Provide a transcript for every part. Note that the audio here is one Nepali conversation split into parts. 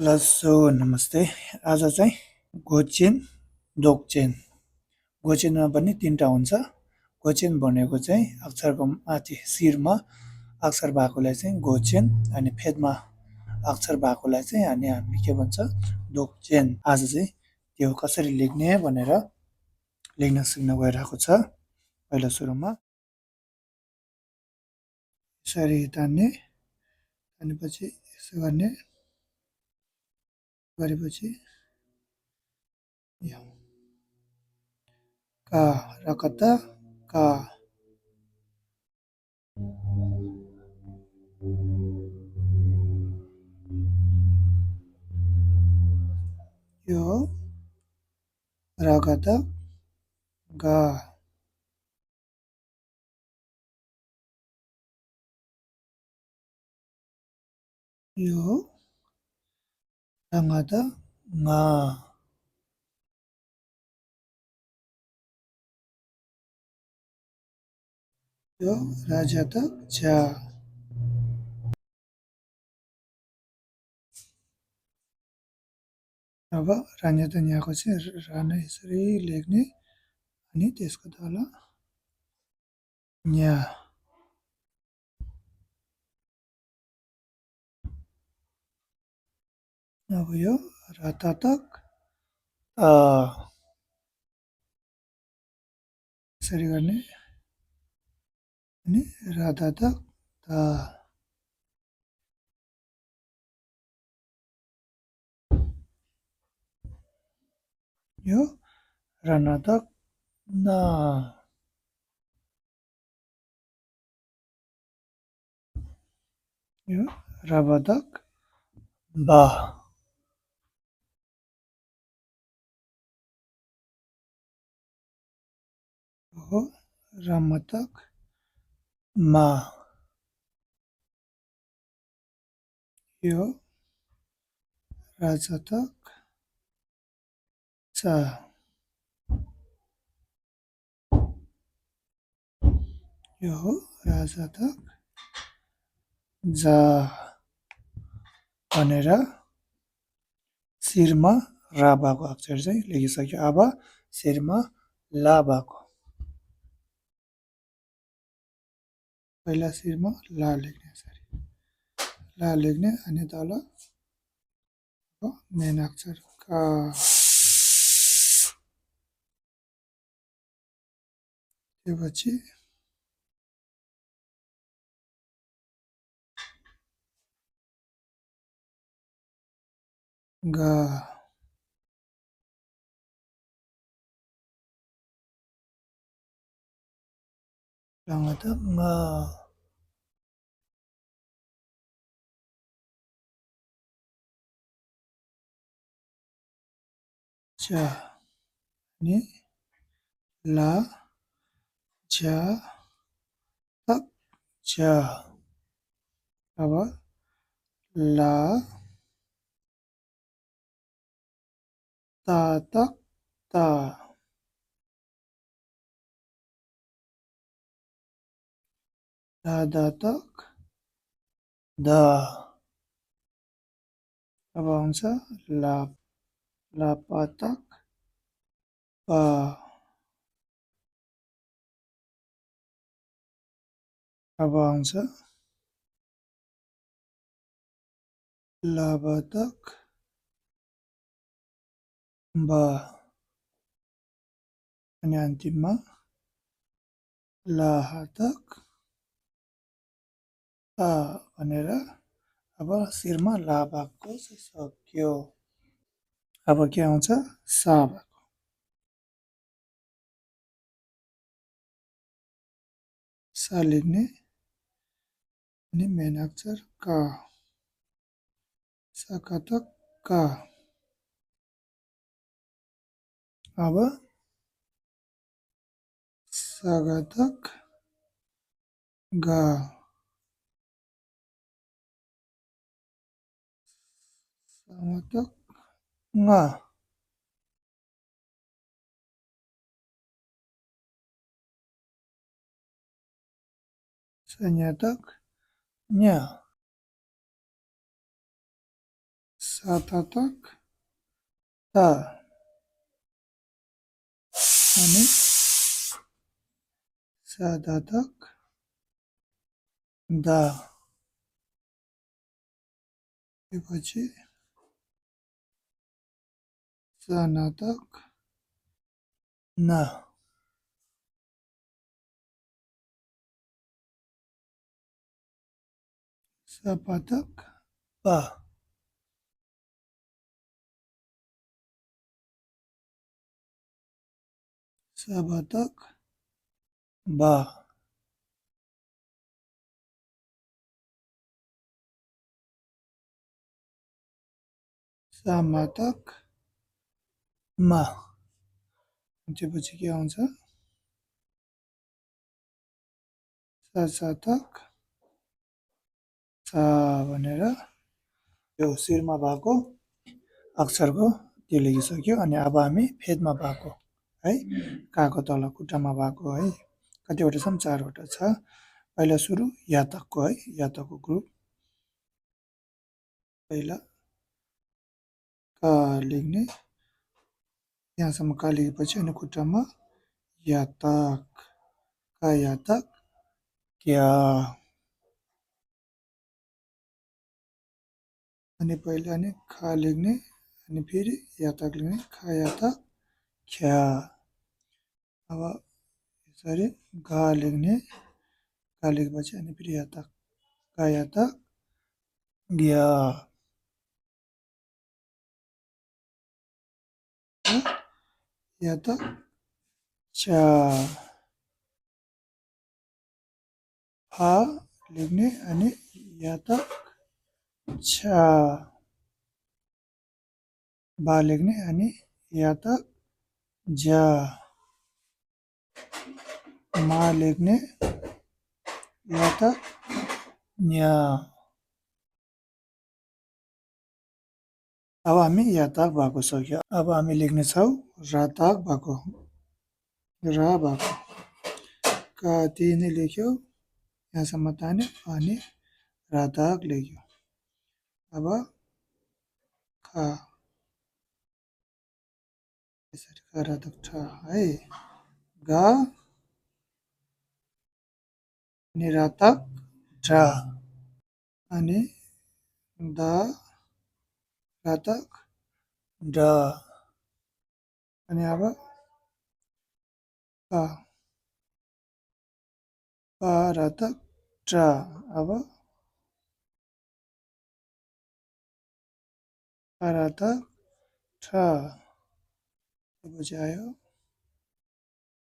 ल सो नमस्ते। आज चाहिँ गोचेन दोकचेन। गोचेनमा पनि तिनवटा हुन्छ। गोचेन भनेको चाहिँ अक्षरको माथि शिरमा अक्षर भएकोलाई चाहिँ गोचेन, अनि फेदमा अक्षर भएकोलाई चाहिँ हामी के भन्छ, दोकचेन। आज चाहिँ त्यो कसरी लेख्ने भनेर लेख्न सिक्न गइरहेको छ। पहिला सुरुमा यसरी तान्ने, तानेपछि यसो गर्ने, गरेपछि यो का र कता का, यो रगत गा, यो रगत गा, यो रजत झा। अब रान्यता यहाँको चाहिँ राना यसरी लेख्ने, अनि त्यसको तल न्या। अब यो रततक यसरी गर्ने, अनि रततक यो रनतक न, यो रबतक बा, यो रमतक मा, यो रजतक चा, यो रजतक जा भनेर शिरमा रा भएको अक्षर चाहिँ लेखिसक्यो। अब शिरमा ला भएको, पहिला शिरमा ला लेख्ने, यसरी ला लेख्ने, अनि तल मेन अक्षर का, त्योपछि गा, रङ्गत गा, चा, अनि ला झा तक झा। अब ला ता तक ता, दा दा तक दा। अब आउँछ ला, ला पा तक पा, अब आउँछ ला बा तक बा, अनि अन्तिममा ला हा तक आ भनेर अब शिरमा ला भएको चाहिँ सक्यो। अब के आउँछ, सा भएको, सा लेख्ने, अनि मेन अक्षर का, सकतक का। अब सगतक गा, समतक ङा, संज्ञातक न्या, सातातक ता अनि सादातक दा त्यसपछि सानातक ना सापातक पा साबातक बा सामातक मा त्यसपछि के आउँछ सासातक सा भनेर यो शिरमा भएको अक्षरको त्यो लेखिसक्यो अनि अब हामी फेदमा भएको है काको तल खुट्टामा भएको है कतिवटा छन् चारवटा छ पहिला सुरु यातकको है यातकको ग्रुप पहिला का लेख्ने यहाँसम्म का लेखेपछि अनि खुट्टामा यातक का यातक क्या अनि पहिला अनि खा लेख्ने अनि फेरि यातक लेख्ने खा यातक ख्या अब यसरी गा लेख्ने गा लेखेपछि अनि फेरि यातक गा यातक ग्या यातक चा फा लेख्ने अनि यातक छा बा लेख्ने अनि यातक जा मा लेख्ने यातक न्या अब हामी यातक भएको सक्यो अब हामी लेख्नेछौँ रातक भएको रा भएको का त्यही नै लेख्यो यहाँसम्म तान्यो अनि रातक लेख्यो अब खा यसरी खा रातक ठा है गा अनि रातक ढा अनि दा रातक ड अनि अब पा पा रातक ट्रा अब पा रातक ठा त्यसपछि आयो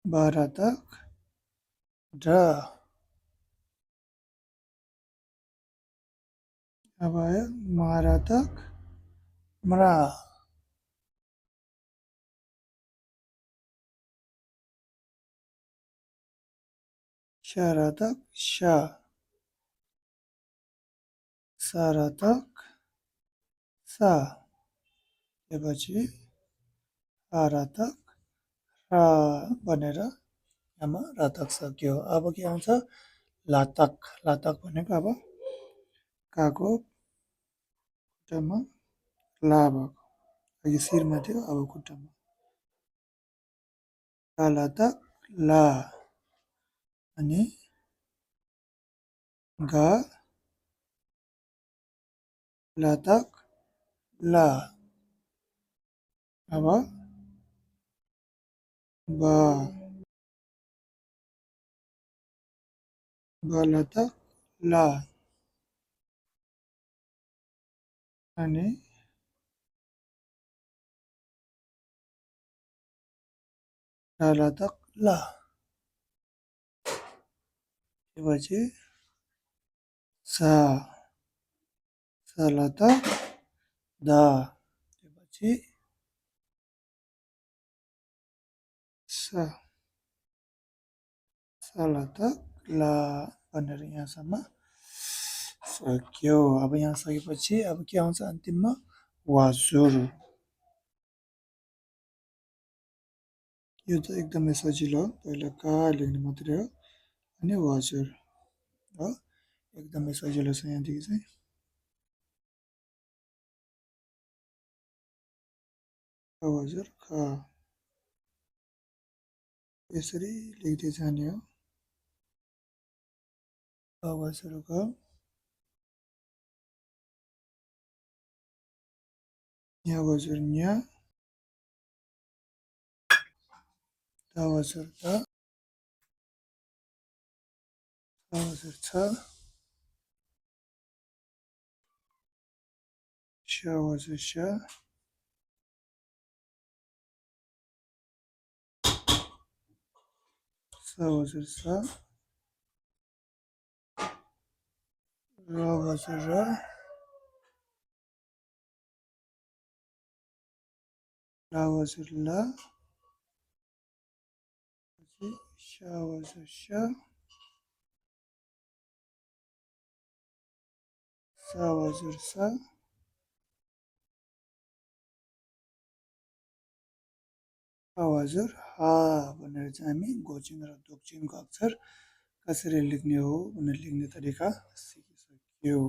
बा रातक ढ अब आयो मा रातक म्रा शा रातक शा सा रातक सा त्यसपछि आ रातक रा भनेर आमा रातक सक्यो अब के आउँछ लातक लातक भनेको अब काको खुट्टामा ला भएको अघि शिरमा थियो अब खुट्टामा का लातक ला अनि गा लातक ला अब बा बा लातक ला अनि ला लातक ला त्यसपछि सा सा लातक दा त्यसपछि सा सा लातक ला भनेर यहाँसम्म सक्यो अब यहाँ सकेपछि अब के आउँछ अन्तिममा वाजुर यो त एकदमै सजिलो हो पहिला का लेख्ने मात्रै हो अनि वाजुर हो एकदमै सजिलो छ यहाँदेखि चाहिँ हजुर ख यसरी लेख्दै जाने हो हजुर ग यहाँ हजुर न्या हजुर त हजुर छ श हजुर श स हजुर स र हजुर र ला हजुर ला श हजुर श स हजुर स हजुर हा भनेर चाहिँ हामी घोचिन र दोक्चिनको अक्षर कसरी लेख्ने हो भनेर लेख्ने तरिका सिकिसक्यौँ।